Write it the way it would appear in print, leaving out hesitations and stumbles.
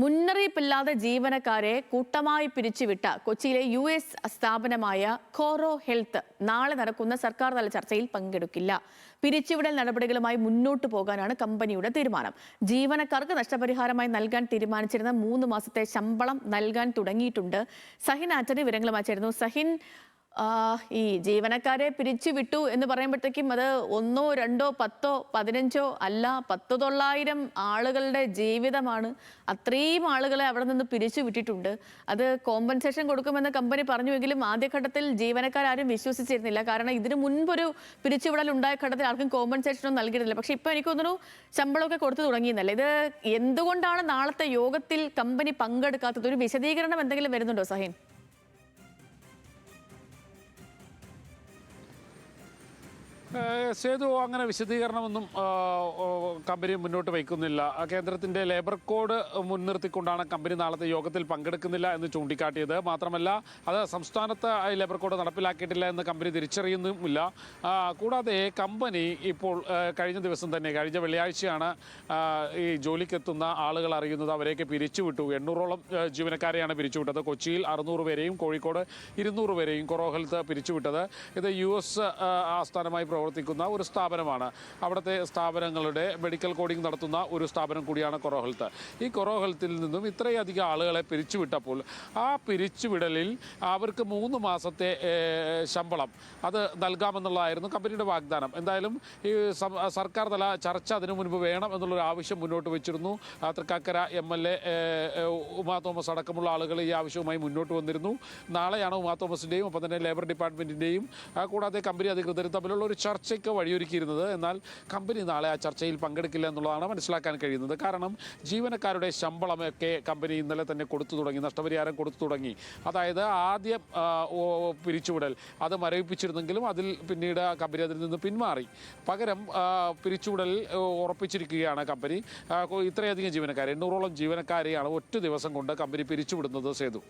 മുന്നറിയിപ്പില്ലാതെ ജീവനക്കാരെ കൂട്ടമായി പിരിച്ചുവിട്ട കൊച്ചിയിലെ US സ്ഥാപനമായ കോറോ ഹെൽത്ത് നാളെ നടക്കുന്ന സർക്കാർ തല ചർച്ചയിൽ പങ്കെടുക്കില്ല. പിരിച്ചുവിടൽ നടപടികളുമായി മുന്നോട്ടു പോകാനാണ് കമ്പനിയുടെ തീരുമാനം. ജീവനക്കാർക്ക് നഷ്ടപരിഹാരമായി നൽകാൻ തീരുമാനിച്ചിരുന്ന 3 മാസത്തെ ശമ്പളം നൽകാൻ തുടങ്ങിയിട്ടുണ്ട്. സഹിൻ ആന്റണി വിവരങ്ങളുമായി ചേരുന്നു. സഹിൻ, ഈ ജീവനക്കാരെ പിരിച്ചുവിട്ടു എന്ന് പറയുമ്പോഴത്തേക്കും അത് 1, 2, 10, 15 അല്ല, 10,900 ആളുകളുടെ ജീവിതമാണ്. അത്രയും ആളുകളെ അവിടെ നിന്ന് പിരിച്ചു വിട്ടിട്ടുണ്ട്. അത് കോമ്പൻസേഷൻ കൊടുക്കുമെന്ന് കമ്പനി പറഞ്ഞുവെങ്കിലും ആദ്യഘട്ടത്തിൽ ജീവനക്കാരും വിശ്വസിച്ചിരുന്നില്ല. കാരണം ഇതിനു മുൻപൊരു പിരിച്ചുവിടൽ ഉണ്ടായ ഘട്ടത്തിൽ ആർക്കും കോമ്പൻസേഷനൊന്നും നൽകിയിരുന്നില്ല. പക്ഷെ ഇപ്പൊ എനിക്ക് തോന്നുന്നു ശമ്പളമൊക്കെ കൊടുത്തു തുടങ്ങിയെന്നല്ലേ. ഇത് എന്തുകൊണ്ടാണ് നാളത്തെ യോഗത്തിൽ കമ്പനി പങ്കെടുക്കാത്തത്? ഒരു വിശദീകരണം എന്തെങ്കിലും വരുന്നുണ്ടോ സഹിൻ? സേതു, അങ്ങനെ വിശദീകരണമൊന്നും കമ്പനി മുന്നോട്ട് വയ്ക്കുന്നില്ല. കേന്ദ്രത്തിൻ്റെ ലേബർ കോഡ് മുൻനിർത്തിക്കൊണ്ടാണ് കമ്പനി നാളത്തെ യോഗത്തിൽ പങ്കെടുക്കുന്നില്ല എന്ന് ചൂണ്ടിക്കാട്ടിയത്. മാത്രമല്ല, അത് സംസ്ഥാനത്ത് ലേബർ കോഡ് നടപ്പിലാക്കിയിട്ടില്ല എന്ന് കമ്പനി തിരിച്ചറിയുന്നുമില്ല. കൂടാതെ കമ്പനി ഇപ്പോൾ കഴിഞ്ഞ ദിവസം തന്നെ, കഴിഞ്ഞ വെള്ളിയാഴ്ചയാണ് ഈ ജോലിക്കെത്തുന്ന ആളുകൾ അറിയുന്നത്. അവരെയൊക്കെ പിരിച്ചുവിട്ടു. 800ഓളം ജീവനക്കാരെയാണ് പിരിച്ചുവിട്ടത്. കൊച്ചിയിൽ 600 പേരെയും കോഴിക്കോട് 200 പേരെയും കോറോ ഹെൽത്ത് പിരിച്ചുവിട്ടത്. ഇത് US ആസ്ഥാനമായി പ്രവർത്തിക്കുന്ന ഒരു സ്ഥാപനമാണ്. അവിടുത്തെ സ്ഥാപനങ്ങളുടെ മെഡിക്കൽ കോഡിംഗ് നടത്തുന്ന ഒരു സ്ഥാപനം കൂടിയാണ് കോറോ ഹെൽത്ത്. ഈ കോറോ ഹെൽത്തിൽ നിന്നും ഇത്രയധികം ആളുകളെ പിരിച്ചുവിട്ടപ്പോൾ ആ പിരിച്ചുവിടലിൽ അവർക്ക് 3 മാസത്തെ ശമ്പളം അത് നൽകാമെന്നുള്ളതായിരുന്നു കമ്പനിയുടെ വാഗ്ദാനം. എന്തായാലും ഈ സർക്കാർ തല ചർച്ച അതിനു മുൻപ് വേണം എന്നുള്ളൊരു ആവശ്യം മുന്നോട്ട് വെച്ചിരുന്നു. തൃക്കാക്കര MLA ഉമാ തോമസ് അടക്കമുള്ള ആളുകൾ ഈ ആവശ്യവുമായി മുന്നോട്ട് വന്നിരുന്നു. നാളെയാണ് ഉമാ തോമസിൻ്റെയും ഒപ്പം തന്നെ ലേബർ ഡിപ്പാർട്ട്മെൻറ്റിൻ്റെയും കൂടാതെ കമ്പനി അധികൃതരും തമ്മിലുള്ള ഒരു ചർച്ചയ്ക്ക് വഴിയൊരുക്കിയിരുന്നത്. എന്നാൽ കമ്പനി നാളെ ആ ചർച്ചയിൽ പങ്കെടുക്കില്ല എന്നുള്ളതാണ് മനസ്സിലാക്കാൻ കഴിയുന്നത്. കാരണം ജീവനക്കാരുടെ ശമ്പളമൊക്കെ കമ്പനി ഇന്നലെ തന്നെ കൊടുത്തു തുടങ്ങി, നഷ്ടപരിഹാരം കൊടുത്തു തുടങ്ങി. അതായത് ആദ്യം പിരിച്ചുവിടൽ അത് മരവിപ്പിച്ചിരുന്നെങ്കിലും അതിൽ പിന്നീട് കമ്പനി അതിൽ നിന്ന് പിന്മാറി. പകരം പിരിച്ചുവിടൽ ഉറപ്പിച്ചിരിക്കുകയാണ് കമ്പനി. ഇത്രയധികം ജീവനക്കാർ, 800ഓളം ജീവനക്കാരെയാണ് ഒറ്റ ദിവസം കൊണ്ട് കമ്പനി പിരിച്ചുവിടുന്നത്. സേതു.